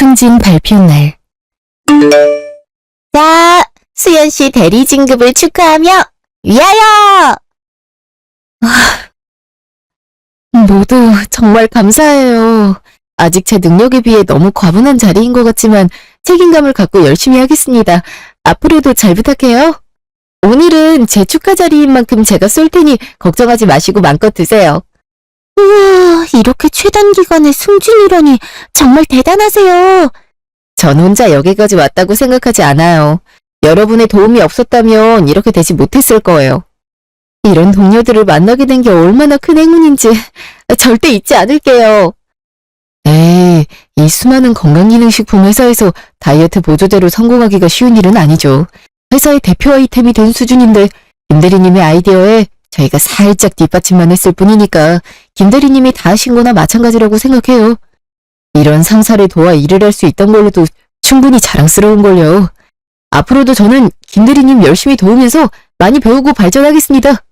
승진 발표 날. 자, 수연씨 대리 진급을 축하하며 위하여! 모두 정말 감사해요. 아직 제 능력에 비해 너무 과분한 자리인 것 같지만 책임감을 갖고 열심히 하겠습니다. 앞으로도 잘 부탁해요. 오늘은 제 축하 자리인 만큼 제가 쏠 테니 걱정하지 마시고 마음껏 드세요. 우와, 이렇게 최단 기간에 승진이라니 정말 대단하세요. 전 혼자 여기까지 왔다고 생각하지 않아요. 여러분의 도움이 없었다면 이렇게 되지 못했을 거예요. 이런 동료들을 만나게 된 게 얼마나 큰 행운인지 절대 잊지 않을게요. 에이, 이 수많은 건강기능식품 회사에서 다이어트 보조제로 성공하기가 쉬운 일은 아니죠. 회사의 대표 아이템이 된 수준인데 김대리님의 아이디어에 저희가 살짝 뒷받침만 했을 뿐이니까 김대리님이 다 하신 거나 마찬가지라고 생각해요. 이런 상사를 도와 일을 할 수 있던 걸로도 충분히 자랑스러운걸요. 앞으로도 저는 김대리님 열심히 도우면서 많이 배우고 발전하겠습니다.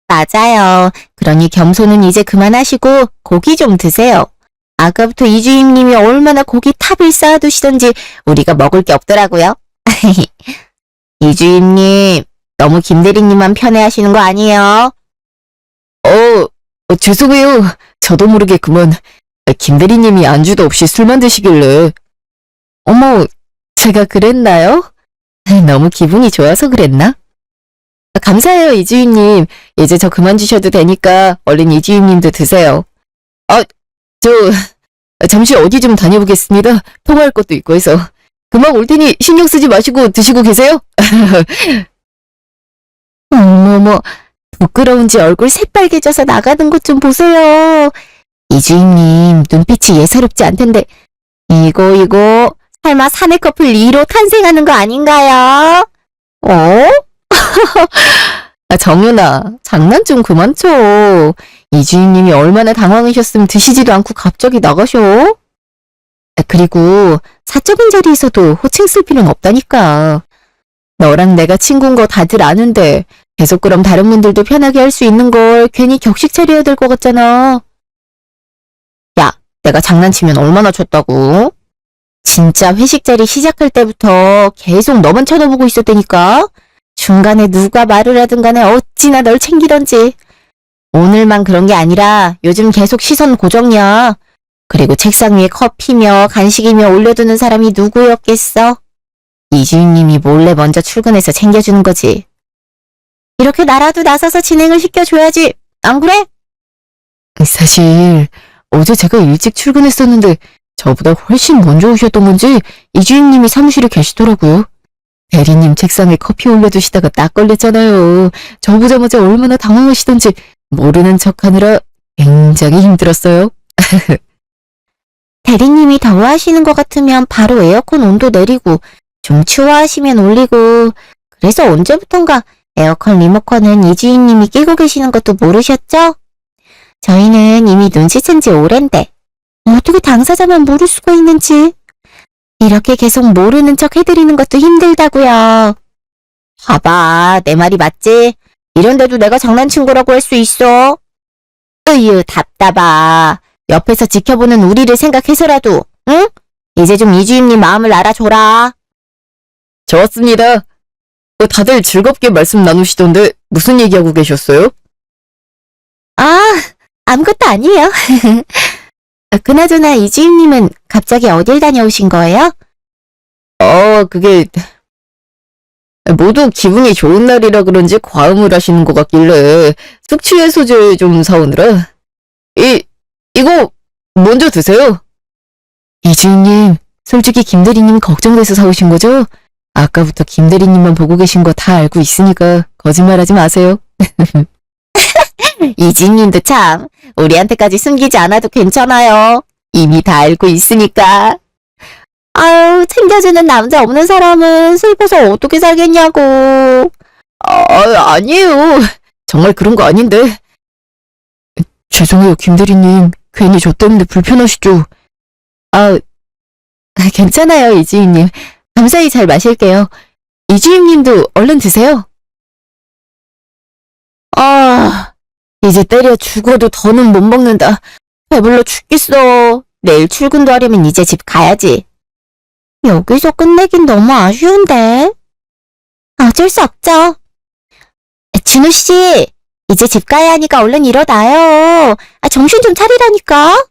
맞아요. 그러니 겸손은 이제 그만하시고 고기 좀 드세요. 아까부터 이주임님이 얼마나 고기 탑을 쌓아두시던지 우리가 먹을 게 없더라고요. 이주임님, 너무 김대리님만 편애하시는 거 아니에요? 죄송해요. 저도 모르게 그만. 김대리님이 안주도 없이 술만 드시길래. 어머, 제가 그랬나요? 너무 기분이 좋아서 그랬나? 감사해요, 이주임님. 이제 저 그만 주셔도 되니까 얼른 이주임님도 드세요. 잠시 어디 좀 다녀보겠습니다. 통화할 것도 있고 해서. 금방 올 테니 신경 쓰지 마시고 드시고 계세요. 어머머, 부끄러운지 얼굴 새빨개져서 나가는 것 좀 보세요. 이주임님, 눈빛이 예사롭지 않던데 이거 설마 사내 커플 2로 탄생하는 거 아닌가요? 정윤아, 장난 좀 그만 쳐. 이주임님이 얼마나 당황하셨으면 드시지도 않고 갑자기 나가셔? 그리고 사적인 자리에서도 호칭 쓸 필요는 없다니까. 너랑 내가 친구인 거 다들 아는데 계속 그럼 다른 분들도 편하게 할 수 있는 걸 괜히 격식 차려야 될 것 같잖아. 야, 내가 장난치면 얼마나 쳤다고? 진짜 회식 자리 시작할 때부터 계속 너만 쳐다보고 있었다니까. 중간에 누가 말을 하든 간에 어찌나 널 챙기던지. 오늘만 그런 게 아니라 요즘 계속 시선 고정이야. 그리고 책상 위에 커피며 간식이며 올려두는 사람이 누구였겠어? 이주임님이 몰래 먼저 출근해서 챙겨주는 거지. 이렇게 나라도 나서서 진행을 시켜줘야지. 안 그래? 사실 어제 제가 일찍 출근했었는데 저보다 훨씬 먼저 오셨던 건지 이주임님이 사무실에 계시더라고요. 대리님 책상에 커피 올려두시다가 딱 걸렸잖아요. 저 보자마자 얼마나 당황하시던지 모르는 척하느라 굉장히 힘들었어요. 대리님이 더워하시는 것 같으면 바로 에어컨 온도 내리고 좀 추워하시면 올리고, 그래서 언제부턴가 에어컨 리모컨은 이주임님이 끼고 계시는 것도 모르셨죠? 저희는 이미 눈치챈 지 오랜데 어떻게 당사자만 모를 수가 있는지. 이렇게 계속 모르는 척 해드리는 것도 힘들다고요. 봐봐, 내 말이 맞지? 이런데도 내가 장난친 거라고 할 수 있어? 으유, 답답하. 옆에서 지켜보는 우리를 생각해서라도, 응? 이제 좀 이주임님 마음을 알아줘라. 좋았습니다. 다들 즐겁게 말씀 나누시던데 무슨 얘기하고 계셨어요? 아무것도 아니에요. 그나저나 이주임님은 갑자기 어딜 다녀오신 거예요? 그게 모두 기분이 좋은 날이라 그런지 과음을 하시는 것 같길래 숙취해소제 좀 사오느라. 이거 먼저 드세요. 이주임님, 솔직히 김대리님 걱정돼서 사오신 거죠? 아까부터 김대리님만 보고 계신 거 다 알고 있으니까 거짓말하지 마세요. 이주임님도 참, 우리한테까지 숨기지 않아도 괜찮아요. 이미 다 알고 있으니까. 아유, 챙겨주는 남자 없는 사람은 슬퍼서 어떻게 살겠냐고. 아니에요. 정말 그런 거 아닌데. 죄송해요, 김대리님. 괜히 저 때문에 불편하시죠? 괜찮아요, 이주임님. 감사히 잘 마실게요. 이주임님도 얼른 드세요. 이제 때려 죽어도 더는 못 먹는다. 배불러 죽겠어. 내일 출근도 하려면 이제 집 가야지. 여기서 끝내긴 너무 아쉬운데. 어쩔 수 없죠. 준호 씨, 이제 집 가야 하니까 얼른 일어나요. 정신 좀 차리라니까.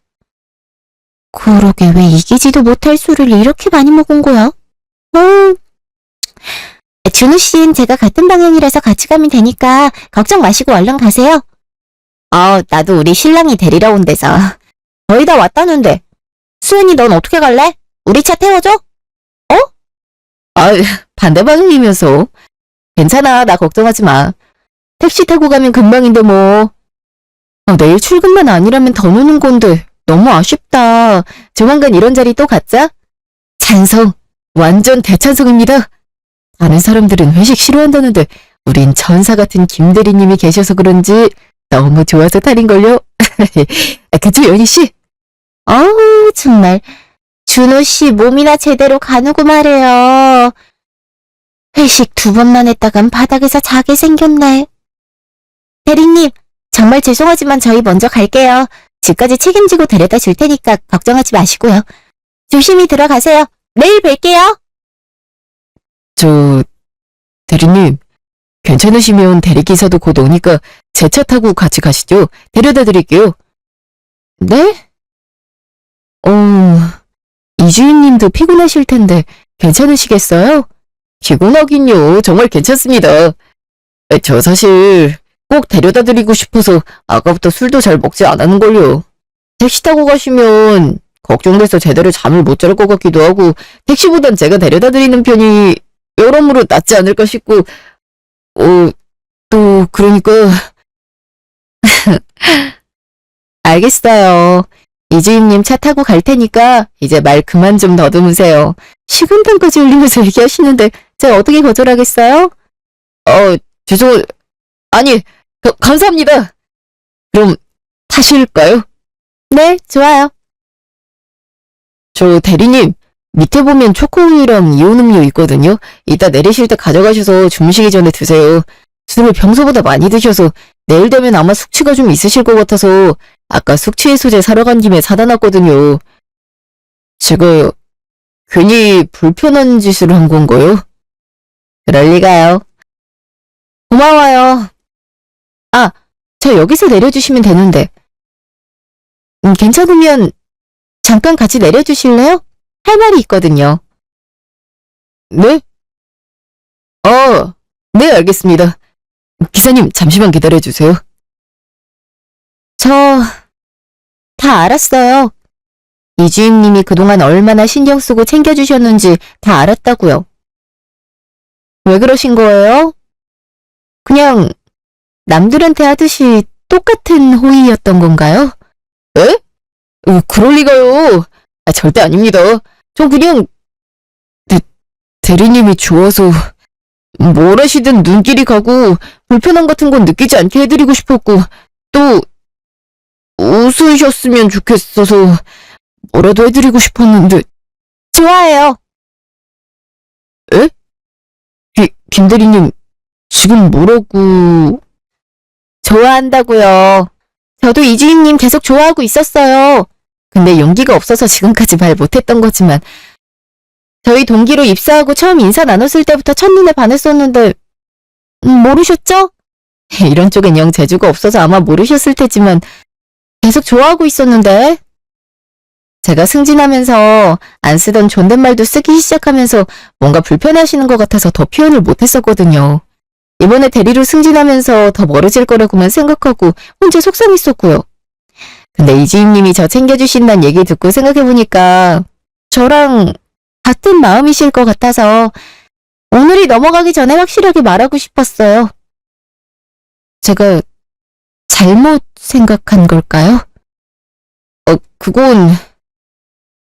그러게 왜 이기지도 못할 술을 이렇게 많이 먹은 거야? 준호 씨는 제가 같은 방향이라서 같이 가면 되니까 걱정 마시고 얼른 가세요. 나도 우리 신랑이 데리러 온대서. 거의 다 왔다는데. 수연이 넌 어떻게 갈래? 우리 차 태워줘? 반대 방향이면서. 괜찮아, 나 걱정하지 마. 택시 타고 가면 금방인데 뭐. 내일 출근만 아니라면 더 노는 건데 너무 아쉽다. 조만간 이런 자리 또 갖자. 찬성. 완전 대찬성입니다. 다른 사람들은 회식 싫어한다는데 우린 천사 같은 김대리님이 계셔서 그런지 너무 좋아서 탈인걸요. 그쵸, 연희씨? 정말. 준호 씨 몸이나 제대로 가누고 말해요. 회식 2번만 했다간 바닥에서 자게 생겼네. 대리님, 정말 죄송하지만 저희 먼저 갈게요. 집까지 책임지고 데려다 줄 테니까 걱정하지 마시고요. 조심히 들어가세요. 내일 뵐게요. 대리님, 괜찮으시면 대리기사도 곧 오니까 제 차 타고 같이 가시죠. 데려다 드릴게요. 네? 이주인님도 피곤하실 텐데 괜찮으시겠어요? 피곤하긴요. 정말 괜찮습니다. 저 사실 꼭 데려다 드리고 싶어서 아까부터 술도 잘 먹지 않았는걸요. 택시 타고 가시면 걱정돼서 제대로 잠을 못 잘 것 같기도 하고 택시보단 제가 데려다 드리는 편이 여러모로 낫지 않을까 싶고 또 그러니까 알겠어요. 이주임님 차 타고 갈 테니까 이제 말 그만 좀 더듬으세요. 식은땀까지 흘리면서 얘기하시는데 제가 어떻게 거절하겠어요? 아니, 감사합니다. 그럼 타실까요? 네, 좋아요. 저 대리님, 밑에 보면 초코우유랑 이온 음료 있거든요. 이따 내리실 때 가져가셔서 주무시기 전에 드세요. 술을 평소보다 많이 드셔서 내일 되면 아마 숙취가 좀 있으실 것 같아서 아까 숙취해소제 사러 간 김에 사다 놨거든요. 제가 괜히 불편한 짓을 한 건가요? 그럴 리가요. 고마워요. 저 여기서 내려주시면 되는데. 괜찮으면 잠깐 같이 내려주실래요? 할 말이 있거든요. 네? 네, 알겠습니다. 기사님, 잠시만 기다려주세요. 다 알았어요. 이주임님이 그동안 얼마나 신경 쓰고 챙겨주셨는지 다 알았다고요. 왜 그러신 거예요? 그냥 남들한테 하듯이 똑같은 호의였던 건가요? 에? 그럴 리가요. 절대 아닙니다. 저 그냥 대리님이 좋아서 뭘 하시든 눈길이 가고 불편함 같은 건 느끼지 않게 해드리고 싶었고 또 웃으셨으면 좋겠어서 뭐라도 해드리고 싶었는데. 좋아해요. 에? 김 대리님 지금 뭐라고? 좋아한다고요. 저도 이주임님 계속 좋아하고 있었어요. 근데 용기가 없어서 지금까지 말 못했던 거지만 저희 동기로 입사하고 처음 인사 나눴을 때부터 첫눈에 반했었는데 모르셨죠? 이런 쪽엔 영 재주가 없어서 아마 모르셨을 테지만 계속 좋아하고 있었는데. 제가 승진하면서 안 쓰던 존댓말도 쓰기 시작하면서 뭔가 불편해하시는 것 같아서 더 표현을 못했었거든요. 이번에 대리로 승진하면서 더 멀어질 거라고만 생각하고 혼자 속상했었고요. 근데 이지임님이 저 챙겨주신다는 얘기 듣고 생각해보니까 저랑 같은 마음이실 것 같아서 오늘이 넘어가기 전에 확실하게 말하고 싶었어요. 제가 잘못 생각한 걸까요? 그건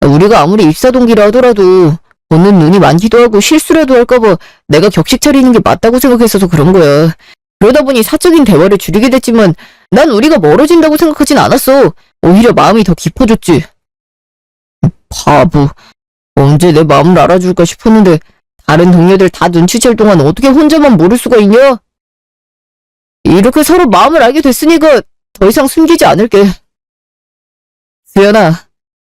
우리가 아무리 입사 동기라 하더라도 보는 눈이 많기도 하고 실수라도 할까봐 내가 격식 차리는 게 맞다고 생각했어서 그런 거야. 그러다 보니 사적인 대화를 줄이게 됐지만 난 우리가 멀어진다고 생각하진 않았어. 오히려 마음이 더 깊어졌지. 바보. 언제 내 마음을 알아줄까 싶었는데 다른 동료들 다 눈치챌 동안 어떻게 혼자만 모를 수가 있냐? 이렇게 서로 마음을 알게 됐으니까 더 이상 숨기지 않을게. 수연아,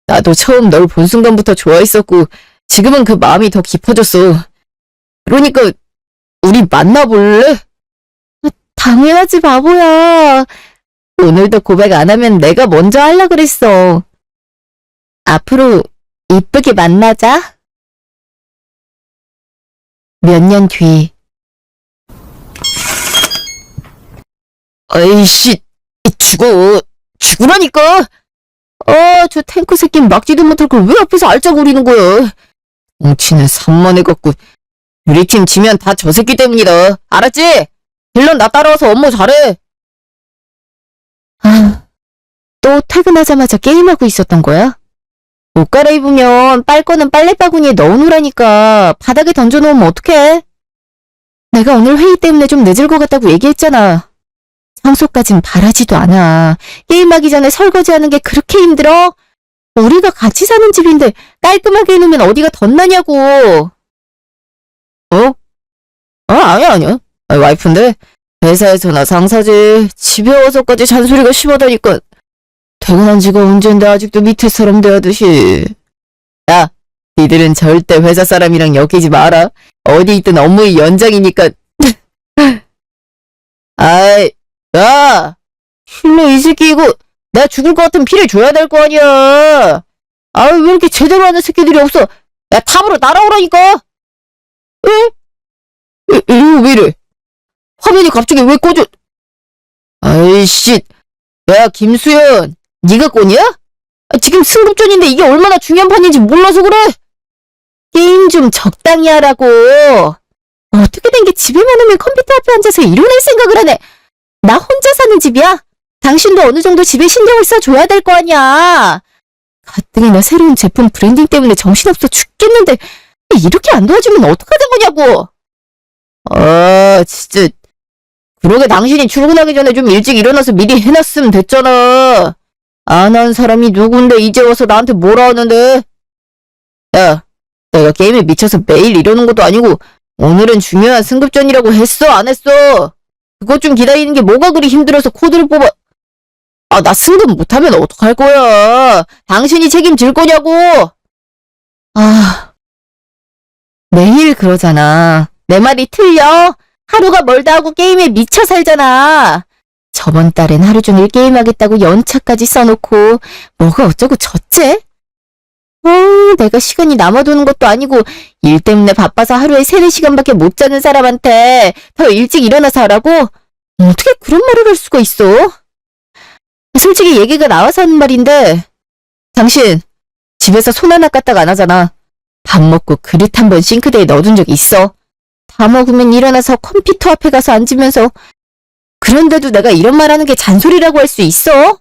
나도 처음 널 본 순간부터 좋아했었고 지금은 그 마음이 더 깊어졌어. 그러니까 우리 만나볼래? 당연하지, 바보야. 오늘도 고백 안 하면 내가 먼저 하려 그랬어. 앞으로 이쁘게 만나자. 몇 년 뒤. 아이씨, 죽으라니까! 저 탱크 새끼 막지도 못할 걸 왜 앞에서 알짜고리는 거야? 뭉치는 산만해갖고. 우리 팀 지면 다 저 새끼 때문이다. 알았지? 딜런 나 따라와서 업무 잘해. 또 퇴근하자마자 게임하고 있었던 거야? 옷 갈아입으면 빨 거는 빨래바구니에 넣어놓으라니까. 바닥에 던져놓으면 어떡해? 내가 오늘 회의 때문에 좀 늦을 것 같다고 얘기했잖아. 청소까진 바라지도 않아. 게임하기 전에 설거지하는 게 그렇게 힘들어? 우리가 같이 사는 집인데 깔끔하게 해놓으면 어디가 덧나냐고. 아니야. 와이프인데 회사에서나 상사지. 집에 와서까지 잔소리가 심하다니까. 퇴근한 지가 언젠데 아직도 밑에 사람 대하듯이. 야, 니들은 절대 회사 사람이랑 엮이지 마라. 어디 있든 업무의 연장이니까. 아이, 야! 실례 이 새끼 이거 내가 죽을 것 같으면 피를 줘야 될 거 아니야. 아이, 왜 이렇게 제대로 하는 새끼들이 없어. 야, 탑으로 날아오라니까. 에? 이거 왜 이래? 화면이 갑자기 왜 꺼져? 아이씨. 야, 김수현. 네가 꼬냐? 지금 승급전인데 이게 얼마나 중요한 판인지 몰라서 그래? 게임 좀 적당히 하라고. 어떻게 된 게 집에만 오면 컴퓨터 앞에 앉아서 이혼할 생각을 하네. 나 혼자 사는 집이야. 당신도 어느 정도 집에 신경을 써줘야 될 거 아니야. 가뜩이나 새로운 제품 브랜딩 때문에 정신없어 죽겠는데 이렇게 안 도와주면 어떡하는 거냐고. 진짜. 그러게 당신이 출근하기 전에 좀 일찍 일어나서 미리 해놨으면 됐잖아. 안 한 사람이 누군데 이제 와서 나한테 뭐라 하는데. 야, 내가 게임에 미쳐서 매일 이러는 것도 아니고 오늘은 중요한 승급전이라고 했어 안 했어? 그것 좀 기다리는 게 뭐가 그리 힘들어서 코드를 뽑아. 나 승급 못하면 어떡할 거야. 당신이 책임질 거냐고. 매일 그러잖아. 내 말이 틀려? 하루가 멀다 하고 게임에 미쳐 살잖아. 저번 달엔 하루 종일 게임하겠다고 연차까지 써놓고 뭐가 어쩌고 저째? 내가 시간이 남아도는 것도 아니고 일 때문에 바빠서 하루에 3-4시간밖에 못 자는 사람한테 더 일찍 일어나서 하라고? 어떻게 그런 말을 할 수가 있어? 솔직히 얘기가 나와서 하는 말인데 당신 집에서 손 하나 까딱 안 하잖아. 밥 먹고 그릇 한 번 싱크대에 넣어둔 적 있어? 다 먹으면 일어나서 컴퓨터 앞에 가서 앉으면서. 그런데도 내가 이런 말 하는 게 잔소리라고 할 수 있어?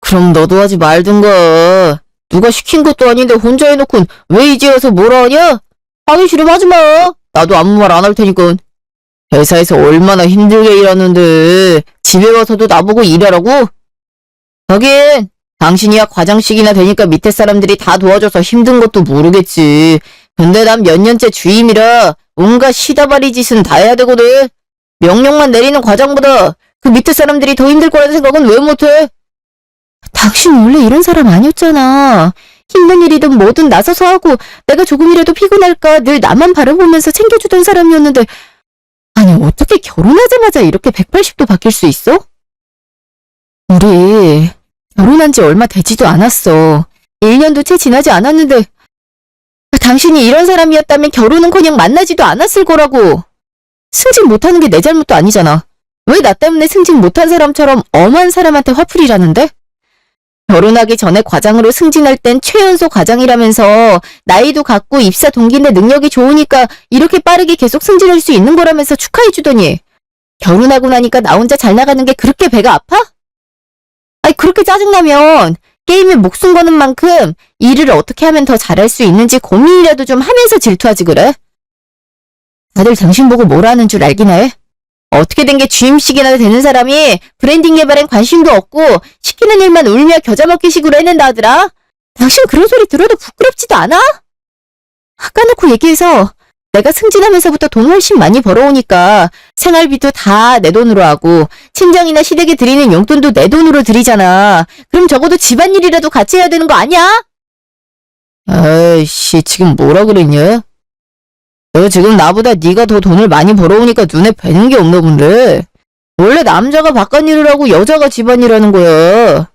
그럼 너도 하지 말든가. 누가 시킨 것도 아닌데 혼자 해놓고 왜 이제 와서 뭐라 하냐? 하기 싫으면 하지 마. 나도 아무 말 안 할 테니까. 회사에서 얼마나 힘들게 일하는데 집에 와서도 나보고 일하라고? 하긴 당신이야 과장식이나 되니까 밑에 사람들이 다 도와줘서 힘든 것도 모르겠지. 근데 난 몇 년째 주임이라 온갖 시다바리 짓은 다 해야 되거든. 명령만 내리는 과장보다 그 밑에 사람들이 더 힘들 거라는 생각은 왜 못해? 당신 원래 이런 사람 아니었잖아. 힘든 일이든 뭐든 나서서 하고 내가 조금이라도 피곤할까 늘 나만 바라보면서 챙겨주던 사람이었는데 아니 어떻게 결혼하자마자 이렇게 180도 바뀔 수 있어? 우리 결혼한 지 얼마 되지도 않았어. 1년도 채 지나지 않았는데 당신이 이런 사람이었다면 결혼은커녕 만나지도 않았을 거라고. 승진 못하는 게 내 잘못도 아니잖아. 왜 나 때문에 승진 못한 사람처럼 엄한 사람한테 화풀이라는데? 결혼하기 전에 과장으로 승진할 땐 최연소 과장이라면서 나이도 같고 입사 동기인데 능력이 좋으니까 이렇게 빠르게 계속 승진할 수 있는 거라면서 축하해주더니 결혼하고 나니까 나 혼자 잘 나가는 게 그렇게 배가 아파? 아니 그렇게 짜증나면 게임에 목숨 거는 만큼 일을 어떻게 하면 더 잘할 수 있는지 고민이라도 좀 하면서 질투하지 그래? 다들 당신 보고 뭐라 하는 줄 알긴 해. 어떻게 된 게 주임식이나 되는 사람이 브랜딩 개발엔 관심도 없고 시키는 일만 울며 겨자 먹기식으로 해낸다 하더라. 당신 그런 소리 들어도 부끄럽지도 않아? 까놓고 얘기해서 내가 승진하면서부터 돈 훨씬 많이 벌어오니까 생활비도 다 내 돈으로 하고 친정이나 시댁에 드리는 용돈도 내 돈으로 드리잖아. 그럼 적어도 집안일이라도 같이 해야 되는 거 아니야? 아이씨, 지금 뭐라 그랬냐? 너 지금 나보다 네가 더 돈을 많이 벌어오니까 눈에 뵈는 게 없나 본데. 원래 남자가 바깥일을 하고 여자가 집안일 하는 거야.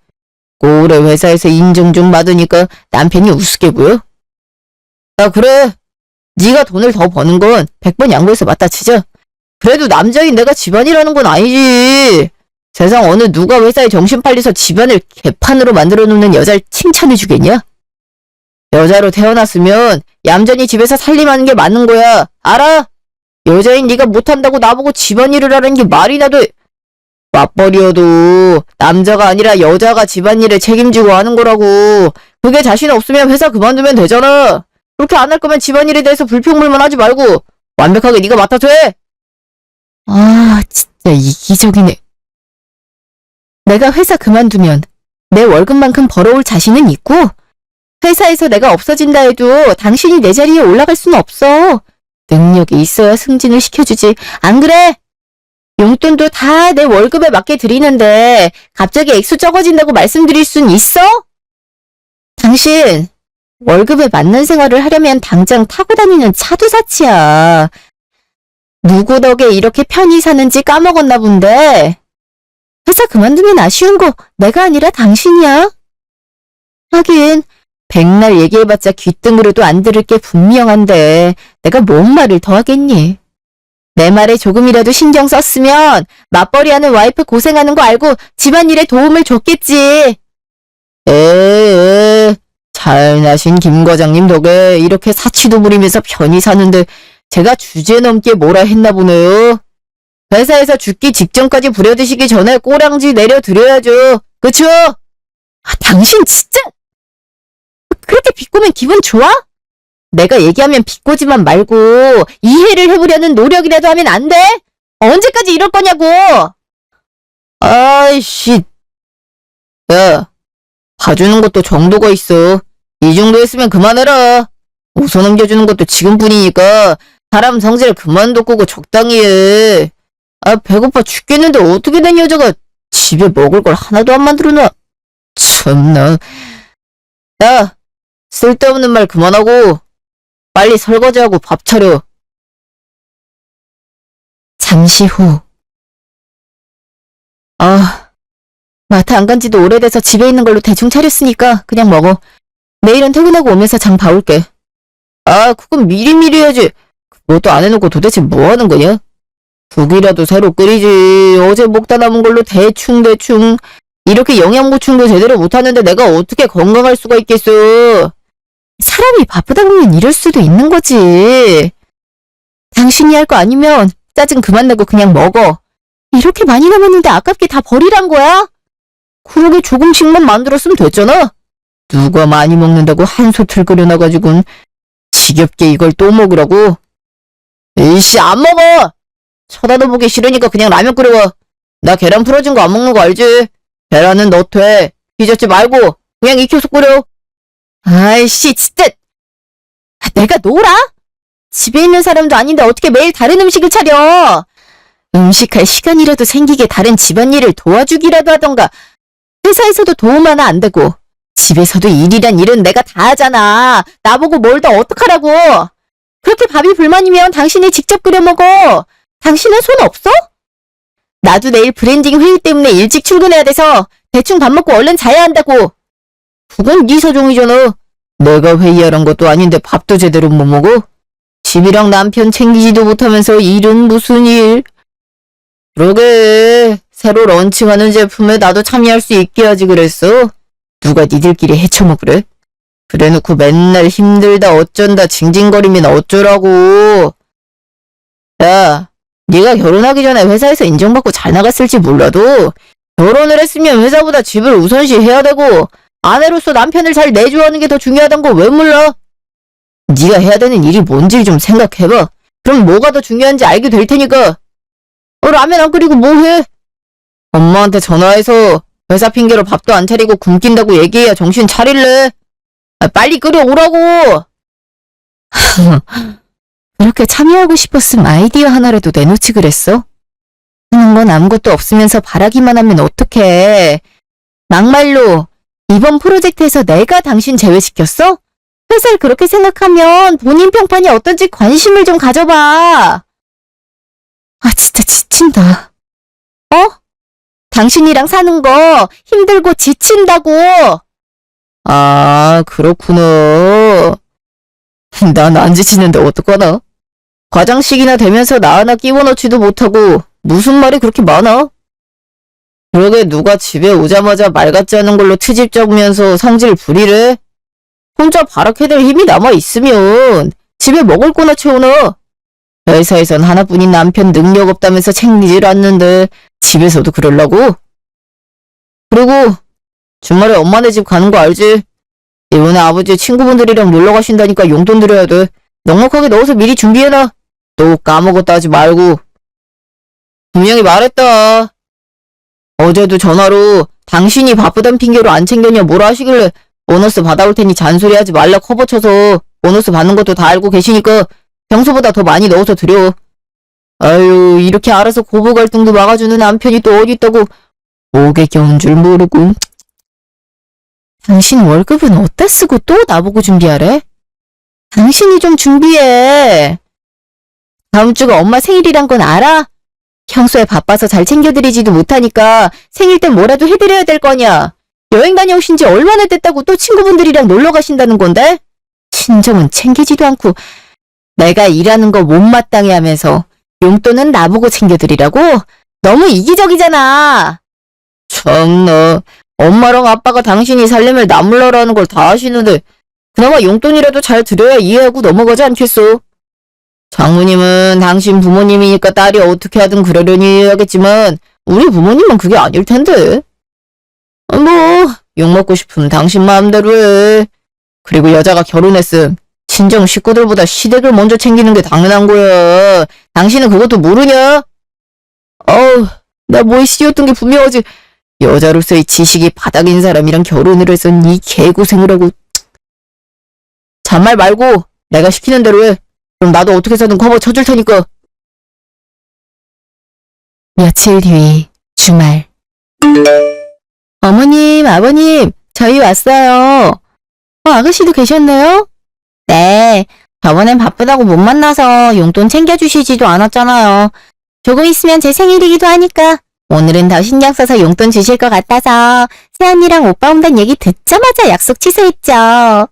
올해 회사에서 인정 좀 받으니까 남편이 우습게 보여? 야, 그래. 네가 돈을 더 버는 건 100번 양보해서 맞다 치자. 그래도 남자인 내가 집안일 하는 건 아니지. 세상 어느 누가 회사에 정신 팔려서 집안을 개판으로 만들어 놓는 여자를 칭찬해 주겠냐? 여자로 태어났으면 얌전히 집에서 살림하는 게 맞는 거야. 알아? 여자인 네가 못한다고 나보고 집안일을 하라는 게 말이나 돼. 맞벌이여도 남자가 아니라 여자가 집안일을 책임지고 하는 거라고. 그게 자신 없으면 회사 그만두면 되잖아. 그렇게 안 할 거면 집안일에 대해서 불평불만 하지 말고 완벽하게 네가 맡아서 해. 아, 진짜 이기적이네. 내가 회사 그만두면 내 월급만큼 벌어올 자신은 있고, 회사에서 내가 없어진다 해도 당신이 내 자리에 올라갈 수는 없어. 능력이 있어야 승진을 시켜주지. 안 그래? 용돈도 다 내 월급에 맞게 드리는데 갑자기 액수 적어진다고 말씀드릴 순 있어? 당신 월급에 맞는 생활을 하려면 당장 타고 다니는 차도 사치야. 누구 덕에 이렇게 편히 사는지 까먹었나 본데. 회사 그만두면 아쉬운 거 내가 아니라 당신이야. 하긴 백날 얘기해봤자 귓등으로도 안 들을 게 분명한데 내가 뭔 말을 더 하겠니. 내 말에 조금이라도 신경 썼으면 맞벌이하는 와이프 고생하는 거 알고 집안일에 도움을 줬겠지. 잘나신 김 과장님 덕에 이렇게 사치도 부리면서 편히 사는데 제가 주제넘게 뭐라 했나 보네요. 회사에서 죽기 직전까지 부려드시기 전에 꼬랑지 내려드려야죠. 그쵸? 당신 진짜 그렇게 비꼬면 기분 좋아? 내가 얘기하면 비꼬지만 말고 이해를 해보려는 노력이라도 하면 안 돼? 언제까지 이럴 거냐고. 아이씨. 야, 봐주는 것도 정도가 있어. 이 정도 했으면 그만해라. 웃어 넘겨주는 것도 지금뿐이니까 사람 성질 그만 돋구고 적당히 해. 아, 배고파 죽겠는데 어떻게 된 여자가 집에 먹을 걸 하나도 안 만들어놔. 참나. 야, 쓸데없는 말 그만하고 빨리 설거지하고 밥 차려. 잠시 후. 마트 안 간 지도 오래돼서 집에 있는 걸로 대충 차렸으니까 그냥 먹어. 내일은 퇴근하고 오면서 장 봐올게. 아, 그건 미리미리 해야지. 그것도 안 해놓고 도대체 뭐 하는 거냐? 국이라도 새로 끓이지. 어제 먹다 남은 걸로 대충. 이렇게 영양 보충도 제대로 못하는데 내가 어떻게 건강할 수가 있겠어. 사람이 바쁘다 보면 이럴 수도 있는 거지. 당신이 할 거 아니면 짜증 그만 내고 그냥 먹어. 이렇게 많이 남았는데 아깝게 다 버리란 거야? 그러게 조금씩만 만들었으면 됐잖아. 누가 많이 먹는다고 한솥을 끓여놔가지고는 지겹게 이걸 또 먹으라고. 에이씨, 안 먹어. 쳐다도 보기 싫으니까 그냥 라면 끓여와. 나 계란 풀어진 거 안 먹는 거 알지? 계란은 넣되 뒤젓지 말고 그냥 익혀서 끓여. 아이씨, 진짜. 내가 놀아? 집에 있는 사람도 아닌데 어떻게 매일 다른 음식을 차려? 음식할 시간이라도 생기게 다른 집안일을 도와주기라도 하던가. 회사에서도 도움 하나 안 되고 집에서도 일이란 일은 내가 다 하잖아. 나보고 뭘 더 어떡하라고. 그렇게 밥이 불만이면 당신이 직접 끓여 먹어. 당신은 손 없어? 나도 내일 브랜딩 회의 때문에 일찍 출근해야 돼서 대충 밥 먹고 얼른 자야 한다고. 그건 네 사정이잖아. 내가 회의하란 것도 아닌데 밥도 제대로 못 먹어? 집이랑 남편 챙기지도 못하면서 일은 무슨 일? 그러게 새로 런칭하는 제품에 나도 참여할 수 있게 하지 그랬어. 누가 니들끼리 헤쳐먹으래? 그래놓고 맨날 힘들다 어쩐다 징징거리면 어쩌라고. 야, 네가 결혼하기 전에 회사에서 인정받고 잘 나갔을지 몰라도 결혼을 했으면 회사보다 집을 우선시 해야 되고 아내로서 남편을 잘 내조하는 게 더 중요하단 거 왜 몰라? 네가 해야 되는 일이 뭔지 좀 생각해봐. 그럼 뭐가 더 중요한지 알게 될 테니까. 라면 안 끓이고 뭐 해? 엄마한테 전화해서 회사 핑계로 밥도 안 차리고 굶긴다고 얘기해야 정신 차릴래? 빨리 끓여오라고! 그렇게 참여하고 싶었음 아이디어 하나라도 내놓지 그랬어? 하는 건 아무것도 없으면서 바라기만 하면 어떡해. 막말로 이번 프로젝트에서 내가 당신 제외시켰어? 회사를 그렇게 생각하면 본인 평판이 어떤지 관심을 좀 가져봐. 아, 진짜 지친다. 당신이랑 사는 거 힘들고 지친다고. 아, 그렇구나. 난 안 지치는데 어떡하나? 과장식이나 되면서 나 하나 끼워 넣지도 못하고 무슨 말이 그렇게 많아? 그러게 누가 집에 오자마자 말 같지 않은 걸로 트집 잡으면서 성질 부리래? 혼자 바라게될 힘이 남아있으면 집에 먹을 거나 채워넣어. 회사에선 하나뿐인 남편 능력 없다면서 챙기질 않는데 집에서도 그러려고? 그리고 주말에 엄마네 집 가는 거 알지? 이번에 아버지 친구분들이랑 놀러 가신다니까 용돈 드려야 돼. 넉넉하게 넣어서 미리 준비해놔. 또 까먹었다 하지 말고. 분명히 말했다. 어제도 전화로 당신이 바쁘단 핑계로 안 챙겼냐 뭐라 하시길래 보너스 받아올 테니 잔소리하지 말라 커버쳐서 보너스 받는 것도 다 알고 계시니까 평소보다 더 많이 넣어서 드려. 아유, 이렇게 알아서 고부 갈등도 막아주는 남편이 또 어디 있다고 목에 겨운 줄 모르고. 당신 월급은 어디다 쓰고 또 나보고 준비하래? 당신이 좀 준비해. 다음 주가 엄마 생일이란 건 알아? 평소에 바빠서 잘 챙겨드리지도 못하니까 생일 땐 뭐라도 해드려야 될 거냐. 여행 다녀오신 지 얼마나 됐다고 또 친구분들이랑 놀러 가신다는 건데? 친정은 챙기지도 않고 내가 일하는 거 못마땅해 하면서 용돈은 나보고 챙겨드리라고? 너무 이기적이잖아. 참나, 엄마랑 아빠가 당신이 살림을 나물러라는 걸 다 아시는데 그나마 용돈이라도 잘 드려야 이해하고 넘어가지 않겠소? 장모님은 당신 부모님이니까 딸이 어떻게 하든 그러려니 해야겠지만 우리 부모님은 그게 아닐 텐데. 뭐 욕먹고 싶으면 당신 마음대로 해. 그리고 여자가 결혼했음 친정 식구들보다 시댁을 먼저 챙기는 게 당연한 거야. 당신은 그것도 모르냐? 어우, 나 뭐에 씌웠던 게 분명하지. 여자로서의 지식이 바닥인 사람이랑 결혼을 해서 이 개고생을 하고. 잔말 말고 내가 시키는 대로 해. 그럼 나도 어떻게 해서든 커버 쳐줄 테니까. 며칠 뒤 주말. 어머님, 아버님, 저희 왔어요. 아가씨도 계셨네요? 네, 저번엔 바쁘다고 못 만나서 용돈 챙겨주시지도 않았잖아요. 조금 있으면 제 생일이기도 하니까 오늘은 더 신경 써서 용돈 주실 것 같아서 새언니랑 오빠 온다는 얘기 듣자마자 약속 취소했죠.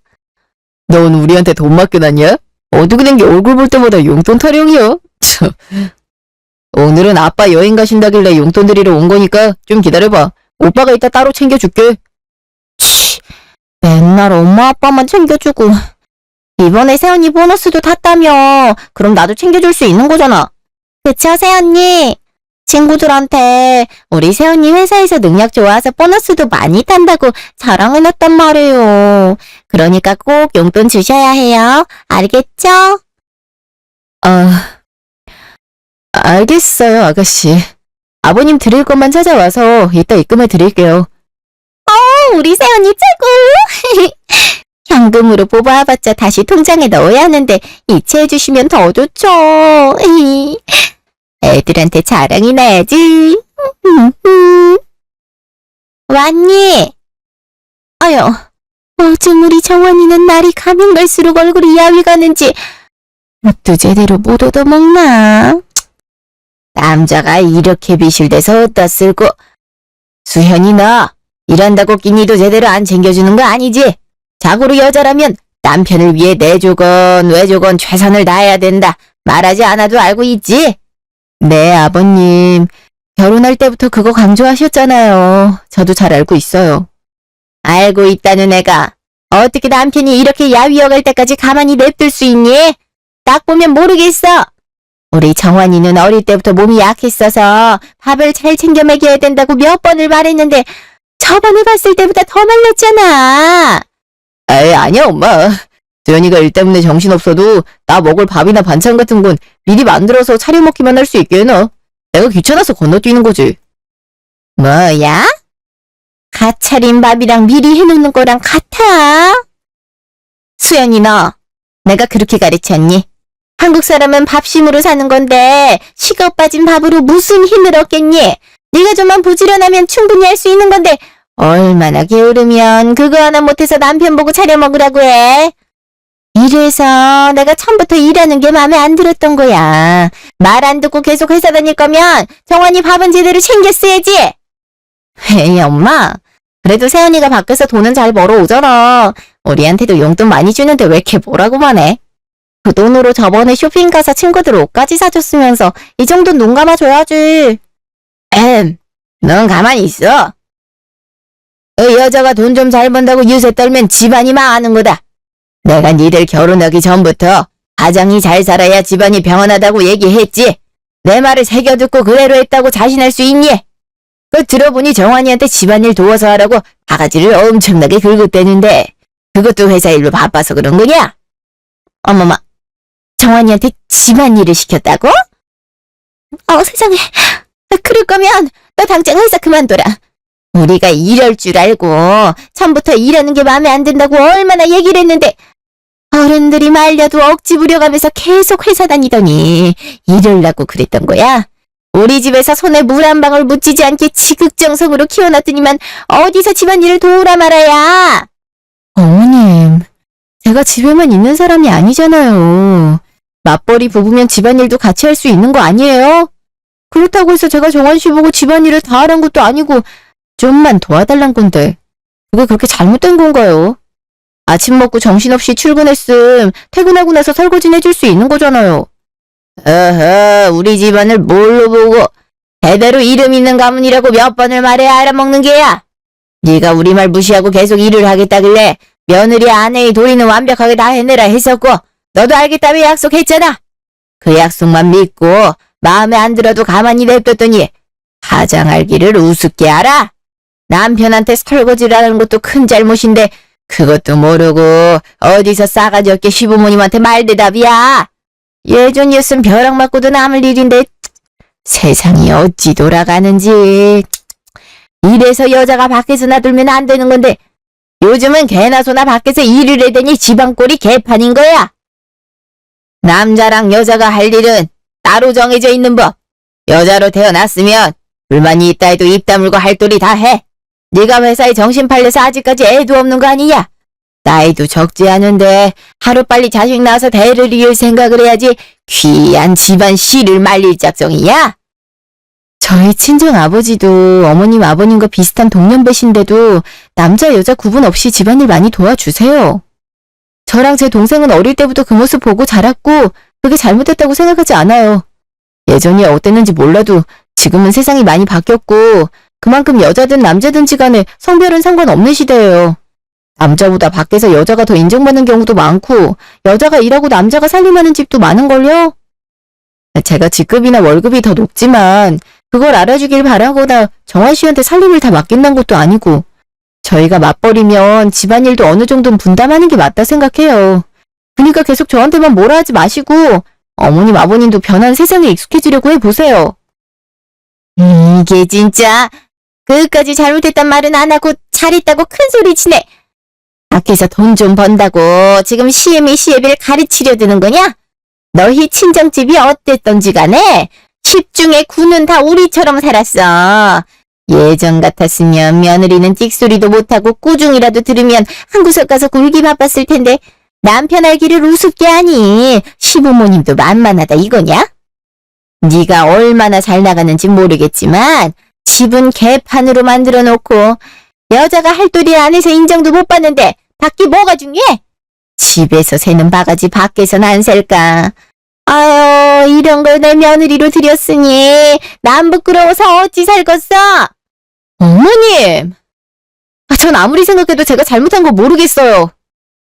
넌 우리한테 돈 맡겨놨냐? 어떻게 된 게 얼굴 볼 때마다 용돈 타령이야? 참. 오늘은 아빠 여행 가신다길래 용돈 드리러 온 거니까 좀 기다려봐. 오빠가 이따 따로 챙겨줄게. 치, 맨날 엄마 아빠만 챙겨주고. 이번에 새언니 보너스도 탔다며. 그럼 나도 챙겨줄 수 있는 거잖아. 그쵸, 새언니? 친구들한테 우리 새언니 회사에서 능력 좋아서 보너스도 많이 탄다고 자랑해놨단 말이에요. 그러니까 꼭 용돈 주셔야 해요. 알겠죠? 알겠어요, 아가씨. 아버님 드릴 것만 찾아와서 이따 입금해 드릴게요. 우리 새언니 최고! 현금으로 뽑아봤자 다시 통장에 넣어야 하는데 이체해 주시면 더 좋죠. 애들한테 자랑이 나야지. 왔니? 아유, 요즘 우리 정원이는 날이 가면 갈수록 얼굴이 야위 가는지 밥도 제대로 못 얻어먹나? 남자가 이렇게 비실대서 어디다 쓸고. 수현이 너 일한다고 끼니도 제대로 안 챙겨주는 거 아니지? 자고로 여자라면 남편을 위해 내조건 외조건 최선을 다해야 된다. 말하지 않아도 알고 있지? 네, 아버님. 결혼할 때부터 그거 강조하셨잖아요. 저도 잘 알고 있어요. 알고 있다는 애가 어떻게 남편이 이렇게 야위어갈 때까지 가만히 냅둘 수 있니? 딱 보면 모르겠어. 우리 정환이는 어릴 때부터 몸이 약했어서 밥을 잘 챙겨 먹여야 된다고 몇 번을 말했는데 저번에 봤을 때보다 더 말랐잖아. 에이, 아니야, 엄마. 수연이가 일 때문에 정신없어도 나 먹을 밥이나 반찬 같은 건 미리 만들어서 차려 먹기만 할 수 있게 해놔. 내가 귀찮아서 건너뛰는 거지. 뭐야? 갓 차린 밥이랑 미리 해놓는 거랑 같아? 수연이 너, 내가 그렇게 가르쳤니? 한국 사람은 밥심으로 사는 건데 식어 빠진 밥으로 무슨 힘을 얻겠니? 네가 좀만 부지런하면 충분히 할 수 있는 건데 얼마나 게으르면 그거 하나 못해서 남편 보고 차려 먹으라고 해. 이래서 내가 처음부터 일하는 게 마음에 안 들었던 거야. 말 안 듣고 계속 회사 다닐 거면 정환이 밥은 제대로 챙겼어야지. 에이, 엄마. 그래도 세연이가 밖에서 돈은 잘 벌어오잖아. 우리한테도 용돈 많이 주는데 왜 이렇게 뭐라고만 해? 그 돈으로 저번에 쇼핑 가서 친구들 옷까지 사줬으면서 이 정도는 눈 감아줘야지. 넌 가만히 있어. 그 여자가 돈 좀 잘 번다고 유세 떨면 집안이 망하는 거다. 내가 니들 결혼하기 전부터 가장이 잘 살아야 집안이 평안하다고 얘기했지. 내 말을 새겨 듣고 그대로 했다고 자신할 수 있니? 그 들어보니 정환이한테 집안일 도와서 하라고 바가지를 엄청나게 긁었대는데 그것도 회사 일로 바빠서 그런 거냐? 어머마, 정환이한테 집안일을 시켰다고? 세상에. 그럴 거면 너 당장 회사 그만둬라. 우리가 이럴 줄 알고 처음부터 일하는 게 마음에 안 든다고 얼마나 얘기를 했는데 어른들이 말려도 억지 부려가면서 계속 회사 다니더니 이러려고 그랬던 거야? 우리 집에서 손에 물 한 방울 묻히지 않게 지극정성으로 키워놨더니만 어디서 집안일을 도우라 말아야. 어머님, 제가 집에만 있는 사람이 아니잖아요. 맞벌이 부부면 집안일도 같이 할 수 있는 거 아니에요? 그렇다고 해서 제가 정환 씨 보고 집안일을 다 하란 것도 아니고 좀만 도와달란 건데 그게 그렇게 잘못된 건가요? 아침 먹고 정신없이 출근했음 퇴근하고 나서 설거지는 해줄 수 있는 거잖아요. 우리 집안을 뭘로 보고 대대로 이름 있는 가문이라고 몇 번을 말해야 알아먹는 게야. 네가 우리 말 무시하고 계속 일을 하겠다길래 며느리 아내의 도리는 완벽하게 다 해내라 했었고 너도 알겠다며 약속했잖아. 그 약속만 믿고 마음에 안 들어도 가만히 냅뒀더니 가장 알기를 우습게 알아. 남편한테 설거지를 하는 것도 큰 잘못인데 그것도 모르고 어디서 싸가지 없게 시부모님한테 말대답이야. 예전이었으면 벼락 맞고도 남을 일인데 세상이 어찌 돌아가는지. 이래서 여자가 밖에서 나들면 안 되는 건데 요즘은 개나 소나 밖에서 일을 해대니 집안꼴이 개판인 거야. 남자랑 여자가 할 일은 따로 정해져 있는 법. 여자로 태어났으면 불만이 있다 해도 입 다물고 할 도리 다 해. 네가 회사에 정신 팔려서 아직까지 애도 없는 거 아니냐? 나이도 적지 않은데 하루빨리 자식 낳아서 대를 이을 생각을 해야지 귀한 집안 씨를 말릴 작정이야? 저희 친정 아버지도 어머님 아버님과 비슷한 동년배신데도 남자 여자 구분 없이 집안일 많이 도와주세요. 저랑 제 동생은 어릴 때부터 그 모습 보고 자랐고 그게 잘못됐다고 생각하지 않아요. 예전이 어땠는지 몰라도 지금은 세상이 많이 바뀌었고 그만큼 여자든 남자든지 간에 성별은 상관없는 시대예요. 남자보다 밖에서 여자가 더 인정받는 경우도 많고 여자가 일하고 남자가 살림하는 집도 많은걸요? 제가 직급이나 월급이 더 높지만 그걸 알아주길 바라거나 정환 씨한테 살림을 다 맡긴다는 것도 아니고 저희가 맞벌이면 집안일도 어느 정도는 분담하는 게 맞다 생각해요. 그러니까 계속 저한테만 뭐라 하지 마시고 어머님 아버님도 변한 세상에 익숙해지려고 해보세요. 이게 진짜 그까지 잘못했단 말은 안 하고 잘했다고 큰 소리 치네. 밖에서 돈 좀 번다고 지금 시애미를 가르치려 드는 거냐? 너희 친정집이 어땠던지 간에 10 중에 9는 다 우리처럼 살았어. 예전 같았으면 며느리는 찍소리도 못하고 꾸중이라도 들으면 한 구석 가서 굴기 바빴을 텐데 남편 알기를 우습게 하니 시부모님도 만만하다 이거냐? 네가 얼마나 잘 나가는지 모르겠지만 집은 개판으로 만들어 놓고 여자가 할 도리 안에서 인정도 못 받는데 밖이 뭐가 중요해? 집에서 새는 바가지 밖에선 안 셀까? 아유, 이런 걸 내 며느리로 들였으니 난 부끄러워서 어찌 살겠어? 어머님! 전 아무리 생각해도 제가 잘못한 거 모르겠어요.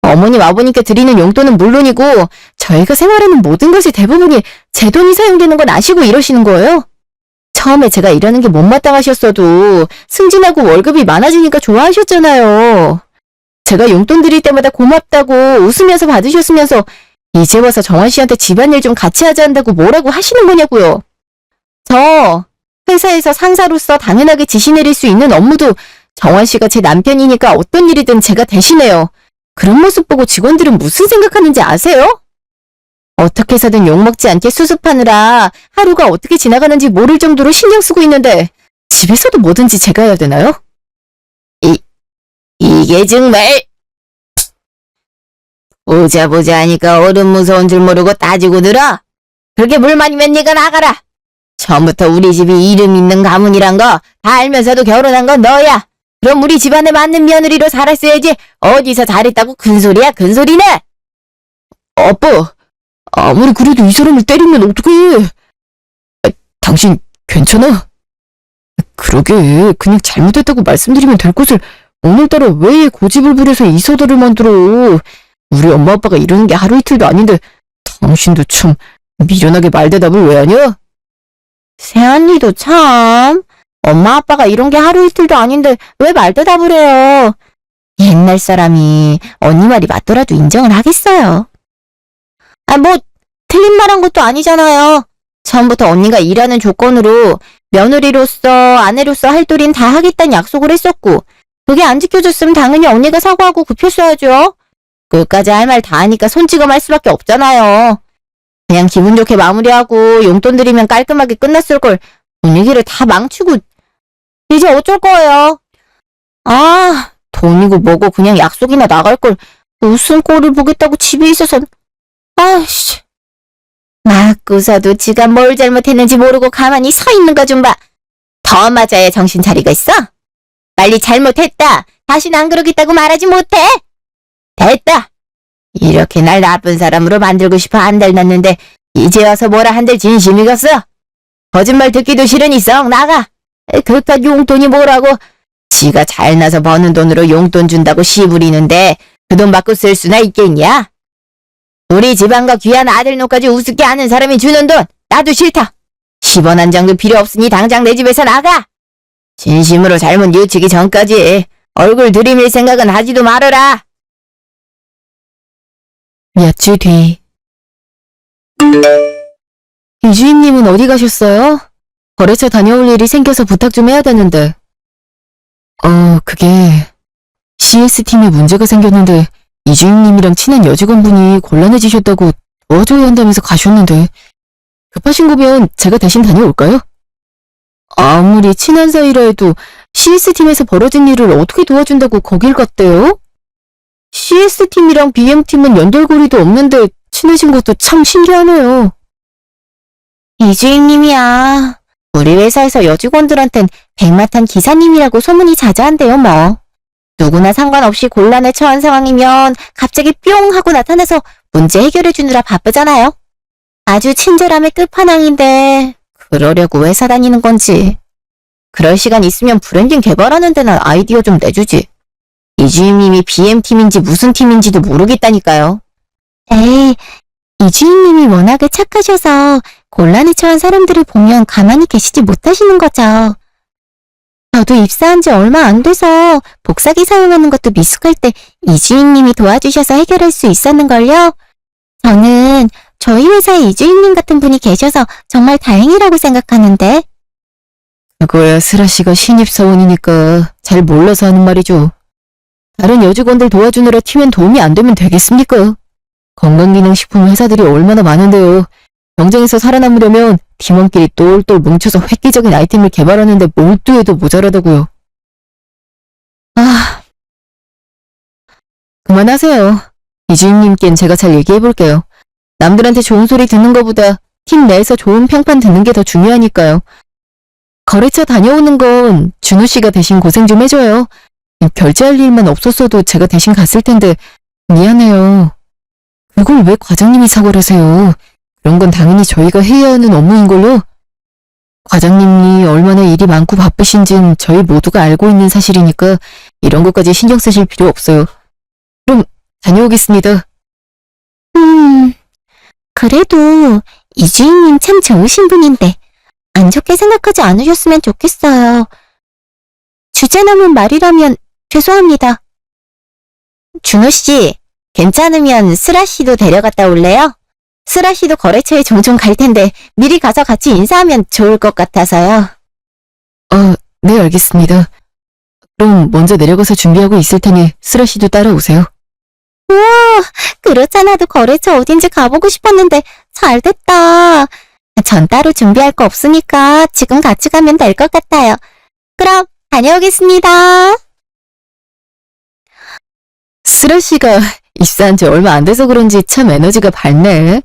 어머님 아버님께 드리는 용돈은 물론이고 저희가 생활하는 모든 것이 대부분이 제 돈이 사용되는 건 아시고 이러시는 거예요? 처음에 제가 이러는 게 못마땅하셨어도 승진하고 월급이 많아지니까 좋아하셨잖아요. 제가 용돈 드릴 때마다 고맙다고 웃으면서 받으셨으면서 이제 와서 정환 씨한테 집안일 좀 같이 하자 한다고 뭐라고 하시는 거냐고요. 저 회사에서 상사로서 당연하게 지시 내릴 수 있는 업무도 정환 씨가 제 남편이니까 어떤 일이든 제가 대신해요. 그런 모습 보고 직원들은 무슨 생각하는지 아세요? 어떻게 해서든 욕먹지 않게 수습하느라 하루가 어떻게 지나가는지 모를 정도로 신경 쓰고 있는데 집에서도 뭐든지 제가 해야 되나요? 이게 정말 보자 보자 하니까 어른 무서운 줄 모르고 따지고 들어. 그렇게 불만이면 네가 나가라. 처음부터 우리 집이 이름 있는 가문이란 거 다 알면서도 결혼한 건 너야. 그럼 우리 집안에 맞는 며느리로 살았어야지. 어디서 잘했다고 큰소리야 큰소리네. 아빠, 아무리 그래도 이 사람을 때리면 어떡해? 당신 괜찮아? 그러게, 그냥 잘못했다고 말씀드리면 될 것을 오늘따라 왜 고집을 부려서 이 서더를 만들어? 우리 엄마 아빠가 이러는 게 하루 이틀도 아닌데 당신도 참 미련하게 말대답을 왜 하냐? 새언니도 참. 엄마 아빠가 이런 게 하루 이틀도 아닌데 왜 말대답을 해요. 옛날 사람이 언니 말이 맞더라도 인정을 하겠어요. 뭐 틀린 말 한 것도 아니잖아요. 처음부터 언니가 일하는 조건으로 며느리로서 아내로서 할 도리는 다 하겠다는 약속을 했었고 그게 안 지켜졌으면 당연히 언니가 사과하고 굽혔어야죠. 끝까지 할 말 다 하니까 손찌검할 수밖에 없잖아요. 그냥 기분 좋게 마무리하고 용돈 드리면 깔끔하게 끝났을 걸 분위기를 다 망치고 이제 어쩔 거예요. 돈이고 뭐고 그냥 약속이나 나갈 걸 무슨 꼴을 보겠다고 집에 있어선 아이씨. 맞고서도 지가 뭘 잘못했는지 모르고 가만히 서 있는 거 좀 봐. 더 맞아야 정신 차리고 있어. 빨리 잘못했다. 다시는 안 그러겠다고 말하지 못해. 됐다. 이렇게 날 나쁜 사람으로 만들고 싶어 한 달 났는데 이제 와서 뭐라 한들 진심이겠어. 거짓말 듣기도 싫으니 썩 나가. 그깟 용돈이 뭐라고. 지가 잘나서 버는 돈으로 용돈 준다고 시부리는데 그 돈 받고 쓸 수나 있겠냐? 우리 집안과 귀한 아들놈까지 우습게 아는 사람이 주는 돈 나도 싫다. 10원 한 장도 필요 없으니 당장 내 집에서 나가. 진심으로 잘못 뉘우치기 전까지 얼굴 들이밀 생각은 하지도 말아라. 며칠 뒤. 이주임님은 어디 가셨어요? 거래처 다녀올 일이 생겨서 부탁 좀 해야 되는데. 그게 CS팀에 문제가 생겼는데 이주임님이랑 친한 여직원분이 곤란해지셨다고 도와줘야 한다면서 가셨는데 급하신 거면 제가 대신 다녀올까요? 아무리 친한 사이라 해도 CS팀에서 벌어진 일을 어떻게 도와준다고 거길 갔대요? CS팀이랑 BM팀은 연결고리도 없는데 친해진 것도 참 신기하네요. 이주임님이야. 우리 회사에서 여직원들한텐 백마탄 기사님이라고 소문이 자자한데요, 뭐. 누구나 상관없이 곤란에 처한 상황이면 갑자기 뿅 하고 나타나서 문제 해결해 주느라 바쁘잖아요. 아주 친절함의 끝판왕인데 그러려고 회사 다니는 건지. 그럴 시간 있으면 브랜딩 개발하는 데나 아이디어 좀 내주지. 이주임님이 BM팀인지 무슨 팀인지도 모르겠다니까요. 에이, 이주임님이 워낙에 착하셔서 곤란에 처한 사람들을 보면 가만히 계시지 못하시는 거죠. 저도 입사한 지 얼마 안 돼서 복사기 사용하는 것도 미숙할 때 이주임님이 도와주셔서 해결할 수 있었는걸요. 저는 저희 회사에 이주임님 같은 분이 계셔서 정말 다행이라고 생각하는데. 그거야 슬아씨가 신입사원이니까 잘 몰라서 하는 말이죠. 다른 여직원들 도와주느라 팀엔 도움이 안 되면 되겠습니까? 건강기능식품 회사들이 얼마나 많은데요. 경쟁에서 살아남으려면 팀원끼리 똘똘 뭉쳐서 획기적인 아이템을 개발하는데 몰두해도 모자라다고요. 그만하세요. 이주임님께는 제가 잘 얘기해볼게요. 남들한테 좋은 소리 듣는 것보다 팀 내에서 좋은 평판 듣는 게 더 중요하니까요. 거래처 다녀오는 건 준호 씨가 대신 고생 좀 해줘요. 결제할 일만 없었어도 제가 대신 갔을 텐데 미안해요. 그걸 왜 과장님이 사과를 하세요? 그런 건 당연히 저희가 해야 하는 업무인걸요. 과장님이 얼마나 일이 많고 바쁘신진 저희 모두가 알고 있는 사실이니까 이런 것까지 신경 쓰실 필요 없어요. 그럼 다녀오겠습니다. 그래도 이주임님 참 좋으신 분인데 안 좋게 생각하지 않으셨으면 좋겠어요. 주제 넘은 말이라면 죄송합니다. 준호씨, 괜찮으면 슬아씨도 데려갔다 올래요? 슬아씨도 거래처에 종종 갈 텐데 미리 가서 같이 인사하면 좋을 것 같아서요. 네, 알겠습니다. 그럼 먼저 내려가서 준비하고 있을 테니 슬아씨도 따라오세요. 우와, 그렇잖아도 거래처 어딘지 가보고 싶었는데 잘됐다. 전 따로 준비할 거 없으니까 지금 같이 가면 될 것 같아요. 그럼 다녀오겠습니다. 슬아씨가 입사한 지 얼마 안 돼서 그런지 참 에너지가 밝네.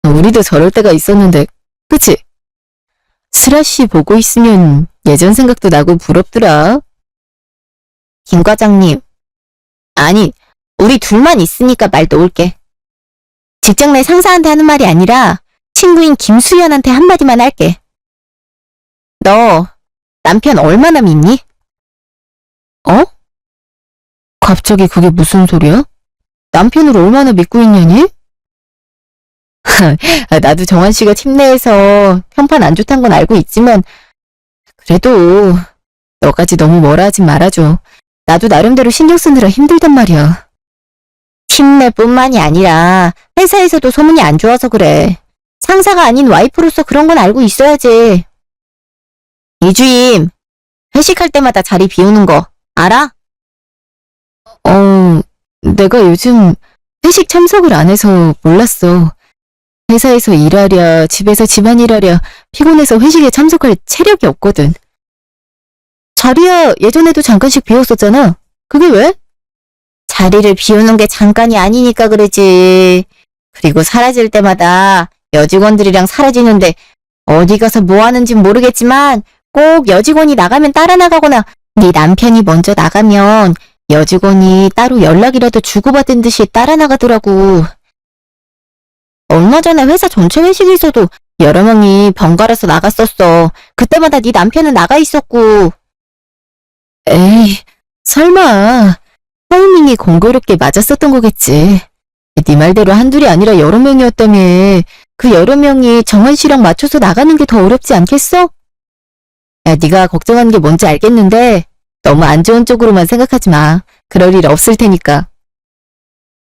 우리도 저럴 때가 있었는데, 그치? 슬아 씨 보고 있으면 예전 생각도 나고 부럽더라. 김 과장님. 아니, 우리 둘만 있으니까 말 놓을게. 직장 내 상사한테 하는 말이 아니라 친구인 김수연한테 한마디만 할게. 너 남편 얼마나 믿니? 어? 갑자기 그게 무슨 소리야? 남편을 얼마나 믿고 있냐니? 나도 정한 씨가 팀 내에서 평판 안 좋다는 건 알고 있지만, 그래도 너까지 너무 뭐라 하진 말아줘. 나도 나름대로 신경 쓰느라 힘들단 말이야. 팀 내뿐만이 아니라 회사에서도 소문이 안 좋아서 그래. 상사가 아닌 와이프로서 그런 건 알고 있어야지. 이주임, 회식할 때마다 자리 비우는 거 알아? 내가 요즘 회식 참석을 안 해서 몰랐어. 회사에서 일하랴, 집에서 집안일하랴, 피곤해서 회식에 참석할 체력이 없거든. 자리야 예전에도 잠깐씩 비웠었잖아. 그게 왜? 자리를 비우는 게 잠깐이 아니니까 그러지. 그리고 사라질 때마다 여직원들이랑 사라지는데 어디 가서 뭐 하는진 모르겠지만 꼭 여직원이 나가면 따라 나가거나 네 남편이 먼저 나가면 여직원이 따로 연락이라도 주고받은 듯이 따라 나가더라고. 얼마 전에 회사 전체 회식에서도 여러 명이 번갈아서 나갔었어. 그때마다 네 남편은 나가 있었고. 에이, 설마 타이밍이 공교롭게 맞았었던 거겠지. 네 말대로 한둘이 아니라 여러 명이었다며. 그 여러 명이 정한 씨랑 맞춰서 나가는 게 더 어렵지 않겠어? 야, 네가 걱정하는 게 뭔지 알겠는데 너무 안 좋은 쪽으로만 생각하지 마. 그럴 일 없을 테니까.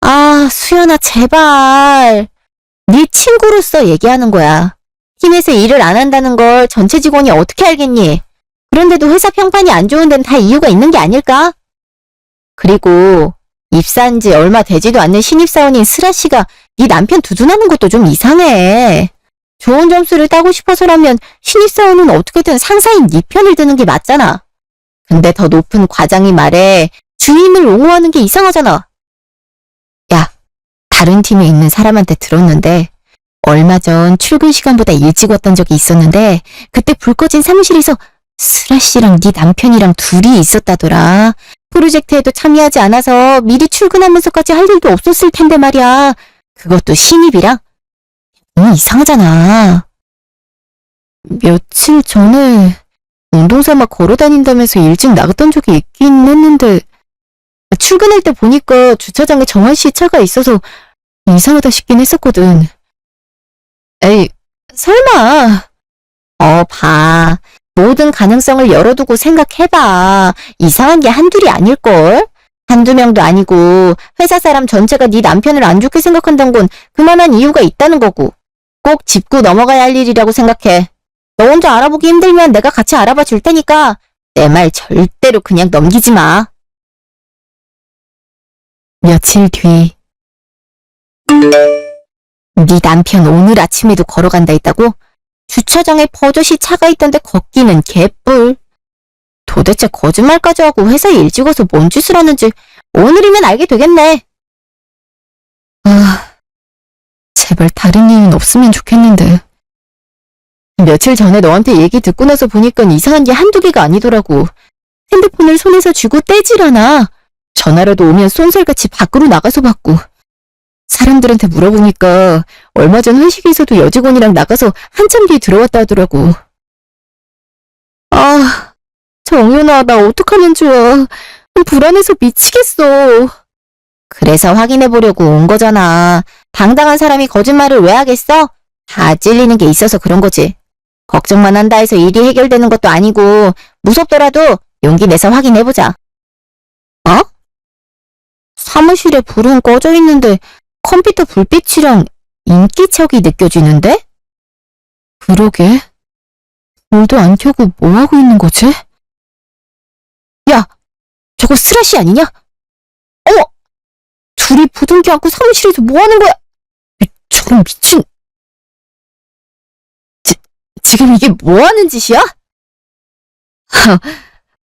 아, 수연아, 제발. 네 친구로서 얘기하는 거야. 팀에서 일을 안 한다는 걸 전체 직원이 어떻게 알겠니? 그런데도 회사 평판이 안 좋은 데는 다 이유가 있는 게 아닐까? 그리고 입사한 지 얼마 되지도 않는 신입사원인 슬아 씨가 네 남편 두둔하는 것도 좀 이상해. 좋은 점수를 따고 싶어서라면 신입사원은 어떻게든 상사인 네 편을 드는 게 맞잖아. 근데 더 높은 과장이 말해 주임을 옹호하는 게 이상하잖아. 야, 다른 팀에 있는 사람한테 들었는데 얼마 전 출근 시간보다 일찍 왔던 적이 있었는데 그때 불 꺼진 사무실에서 슬아 씨랑 네 남편이랑 둘이 있었다더라. 프로젝트에도 참여하지 않아서 미리 출근하면서까지 할 일도 없었을 텐데 말이야. 그것도 신입이랑? 이상하잖아. 며칠 전에 운동삼아 걸어 다닌다면서 일찍 나갔던 적이 있긴 했는데 출근할 때 보니까 주차장에 정한 씨 차가 있어서 이상하다 싶긴 했었거든. 에이, 설마. 봐. 모든 가능성을 열어두고 생각해봐. 이상한 게 한둘이 아닐걸? 한두 명도 아니고 회사 사람 전체가 네 남편을 안 좋게 생각한다는 건 그만한 이유가 있다는 거고. 꼭 짚고 넘어가야 할 일이라고 생각해. 너 혼자 알아보기 힘들면 내가 같이 알아봐 줄 테니까 내 말 절대로 그냥 넘기지 마. 며칠 뒤. 네 남편 오늘 아침에도 걸어간다 했다고? 주차장에 버젓이 차가 있던데 걷기는 개뿔. 도대체 거짓말까지 하고 회사에 일찍 와서 뭔 짓을 하는지 오늘이면 알게 되겠네. 제발 다른 이유는 없으면 좋겠는데. 며칠 전에 너한테 얘기 듣고 나서 보니까 이상한 게 한두 개가 아니더라고. 핸드폰을 손에서 쥐고 떼질 않아. 전화라도 오면 쏜살같이 밖으로 나가서 받고. 사람들한테 물어보니까 얼마 전 회식에서도 여직원이랑 나가서 한참 뒤에 들어왔다 하더라고. 정연아, 나 어떡하면 좋아. 불안해서 미치겠어. 그래서 확인해보려고 온 거잖아. 당당한 사람이 거짓말을 왜 하겠어? 다 찔리는 게 있어서 그런 거지. 걱정만 한다 해서 일이 해결되는 것도 아니고 무섭더라도 용기 내서 확인해보자. 사무실에 불은 꺼져 있는데 컴퓨터 불빛이랑 인기척이 느껴지는데? 그러게. 불도 안 켜고 뭐 하고 있는 거지? 야, 저거 슬아씨 아니냐? 어머! 둘이 부둥켜 안고 사무실에서 뭐 하는 거야? 저런 미친... 지금 이게 뭐 하는 짓이야?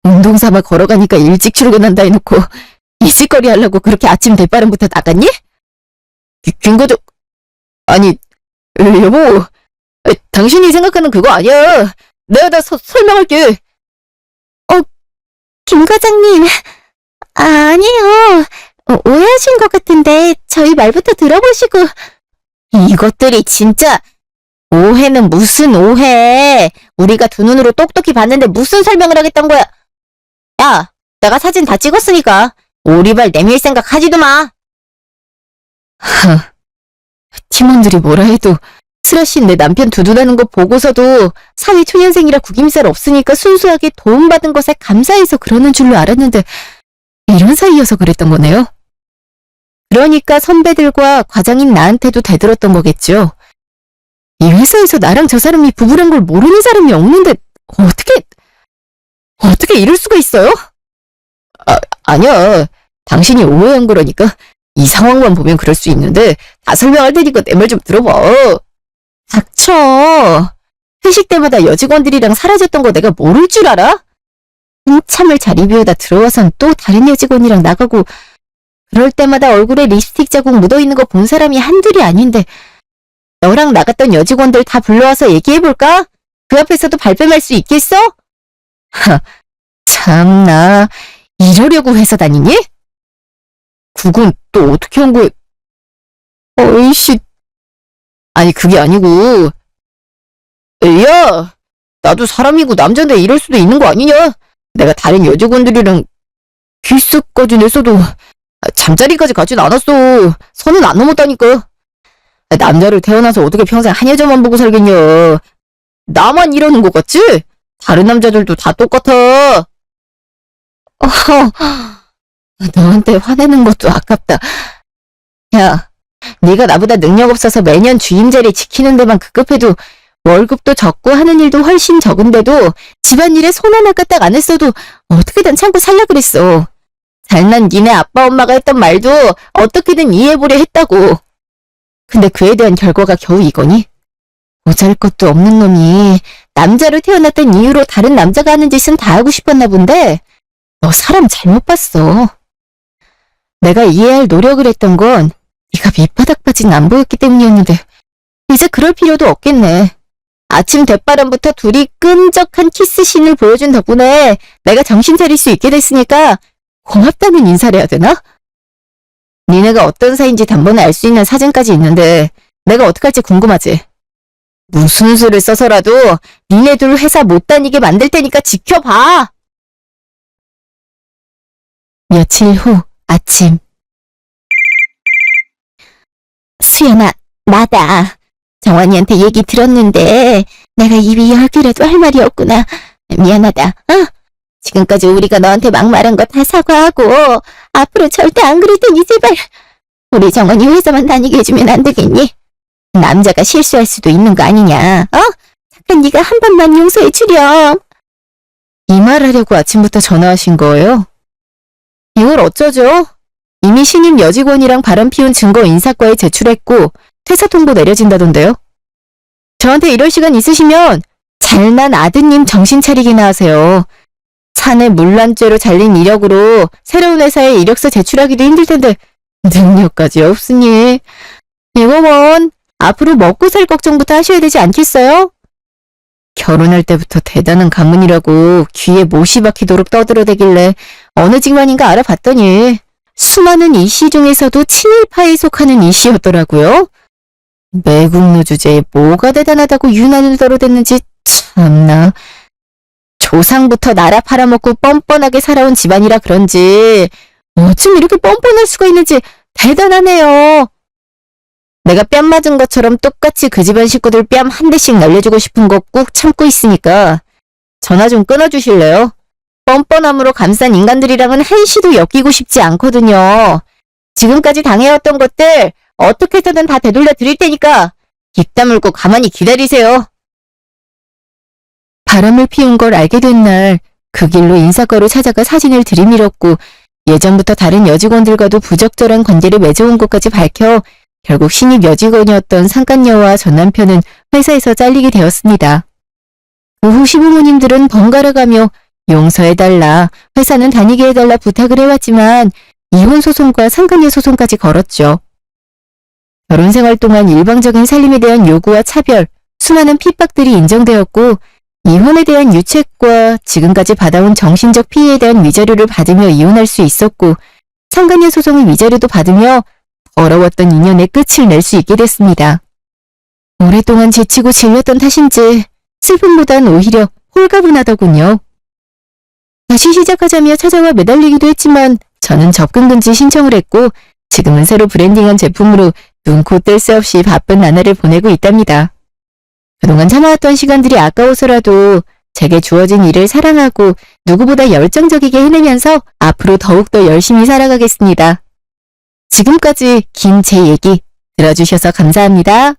운동 삼아 걸어가니까 일찍 출근한다 해놓고 이질거리 하려고 그렇게 아침 대바람부터 나갔니? 김과장, 아니, 여보, 당신이 생각하는 그거 아니야. 내가 다 설명할게. 김 과장님, 아니에요. 오해하신 것 같은데 저희 말부터 들어보시고. 이것들이 진짜 오해는 무슨 오해. 우리가 두 눈으로 똑똑히 봤는데 무슨 설명을 하겠단 거야. 야, 내가 사진 다 찍었으니까 오리발 내밀 생각 하지도 마. 팀원들이 뭐라 해도 슬아씨 내 남편 두둔하는 거 보고서도 사위 초년생이라 구김살 없으니까 순수하게 도움받은 것에 감사해서 그러는 줄로 알았는데 이런 사이여서 그랬던 거네요. 그러니까 선배들과 과장인 나한테도 대들었던 거겠죠. 이 회사에서 나랑 저 사람이 부부란 걸 모르는 사람이 없는데 어떻게 이럴 수가 있어요? 아니야. 당신이 오해한 거라니까. 이 상황만 보면 그럴 수 있는데 다 설명할 테니까 내 말 좀 들어봐. 닥쳐. 회식 때마다 여직원들이랑 사라졌던 거 내가 모를 줄 알아? 한참을 자리 비우다 들어와선 또 다른 여직원이랑 나가고 그럴 때마다 얼굴에 립스틱 자국 묻어있는 거 본 사람이 한둘이 아닌데 너랑 나갔던 여직원들 다 불러와서 얘기해볼까? 그 앞에서도 발뺌할 수 있겠어? 참나. 이러려고 회사 다니니? 그건 또 어떻게 한 거야? 어이씨. 아니 그게 아니고 야, 나도 사람이고 남잔데 이럴 수도 있는 거 아니냐? 내가 다른 여직원들이랑 키스까지 냈어도 잠자리까지 가진 않았어. 선은 안 넘었다니까. 남자를 태어나서 어떻게 평생 한 여자만 보고 살겠냐. 나만 이러는 것 같지? 다른 남자들도 다 똑같아. 너한테 화내는 것도 아깝다. 야, 네가 나보다 능력 없어서 매년 주임자리 지키는 데만 급급해도 월급도 적고 하는 일도 훨씬 적은데도 집안일에 손 하나 까딱 안 했어도 어떻게든 참고 살라 그랬어. 잘난 니네 아빠 엄마가 했던 말도 어떻게든 이해해보려 했다고. 근데 그에 대한 결과가 겨우 이거니? 보잘것도 없는 놈이 남자로 태어났던 이유로 다른 남자가 하는 짓은 다 하고 싶었나 본데 너 사람 잘못 봤어. 내가 이해할 노력을 했던 건 네가 밑바닥 빠진 안 보였기 때문이었는데 이제 그럴 필요도 없겠네. 아침 대바람부터 둘이 끈적한 키스신을 보여준 덕분에 내가 정신 차릴 수 있게 됐으니까 고맙다는 인사를 해야 되나? 니네가 어떤 사이인지 단번에 알 수 있는 사진까지 있는데 내가 어떡할지 궁금하지? 무슨 수를 써서라도 니네 둘 회사 못 다니게 만들 테니까 지켜봐! 며칠 후 아침. 수연아, 나다. 정환이한테 얘기 들었는데 내가 입이 10개라도 할 말이 없구나. 미안하다. 지금까지 우리가 너한테 막말한 거 다 사과하고 앞으로 절대 안 그럴 테니 제발 우리 정환이 회사만 다니게 해주면 안 되겠니? 남자가 실수할 수도 있는 거 아니냐. 잠깐 네가 한 번만 용서해 주렴. 이 말하려고 아침부터 전화하신 거예요? 이걸 어쩌죠? 이미 신임 여직원이랑 바람 피운 증거 인사과에 제출했고 퇴사 통보 내려진다던데요? 저한테 이럴 시간 있으시면 잘난 아드님 정신 차리기나 하세요. 사내 물란죄로 잘린 이력으로 새로운 회사에 이력서 제출하기도 힘들 텐데 능력까지 없으니 이거면 앞으로 먹고 살 걱정부터 하셔야 되지 않겠어요? 결혼할 때부터 대단한 가문이라고 귀에 못이 박히도록 떠들어대길래 어느 직만인가 알아봤더니 수많은 이씨 중에서도 친일파에 속하는 이씨였더라고요. 매국노 주제에 뭐가 대단하다고 유난을 떨어댔는지 참나. 조상부터 나라 팔아먹고 뻔뻔하게 살아온 집안이라 그런지 어쩜 이렇게 뻔뻔할 수가 있는지 대단하네요. 내가 뺨 맞은 것처럼 똑같이 그 집안 식구들 뺨 한 대씩 날려주고 싶은 거 꾹 참고 있으니까 전화 좀 끊어주실래요? 뻔뻔함으로 감싼 인간들이랑은 한시도 엮이고 싶지 않거든요. 지금까지 당해왔던 것들 어떻게 해서든 다 되돌려 드릴 테니까 입 다물고 가만히 기다리세요. 바람을 피운 걸 알게 된 날 그 길로 인사과로 찾아가 사진을 들이밀었고 예전부터 다른 여직원들과도 부적절한 관계를 맺어온 것까지 밝혀 결국 신입 여직원이었던 상간녀와 전 남편은 회사에서 잘리게 되었습니다. 그 후 시부모님들은 번갈아가며 용서해달라, 회사는 다니게 해달라 부탁을 해왔지만 이혼 소송과 상간녀 소송까지 걸었죠. 결혼 생활 동안 일방적인 살림에 대한 요구와 차별, 수많은 핍박들이 인정되었고 이혼에 대한 유책과 지금까지 받아온 정신적 피해에 대한 위자료를 받으며 이혼할 수 있었고 상간녀 소송의 위자료도 받으며 더러웠던 인연의 끝을 낼 수 있게 됐습니다. 오랫동안 지치고 질렸던 탓인지 슬픔보단 오히려 홀가분하더군요. 다시 시작하자며 찾아와 매달리기도 했지만 저는 접근 금지 신청을 했고 지금은 새로 브랜딩한 제품으로 눈코 뗄 새 없이 바쁜 나날을 보내고 있답니다. 그동안 참아왔던 시간들이 아까워서라도 제게 주어진 일을 사랑하고 누구보다 열정적이게 해내면서 앞으로 더욱더 열심히 살아가겠습니다. 지금까지 긴 제 얘기 들어주셔서 감사합니다.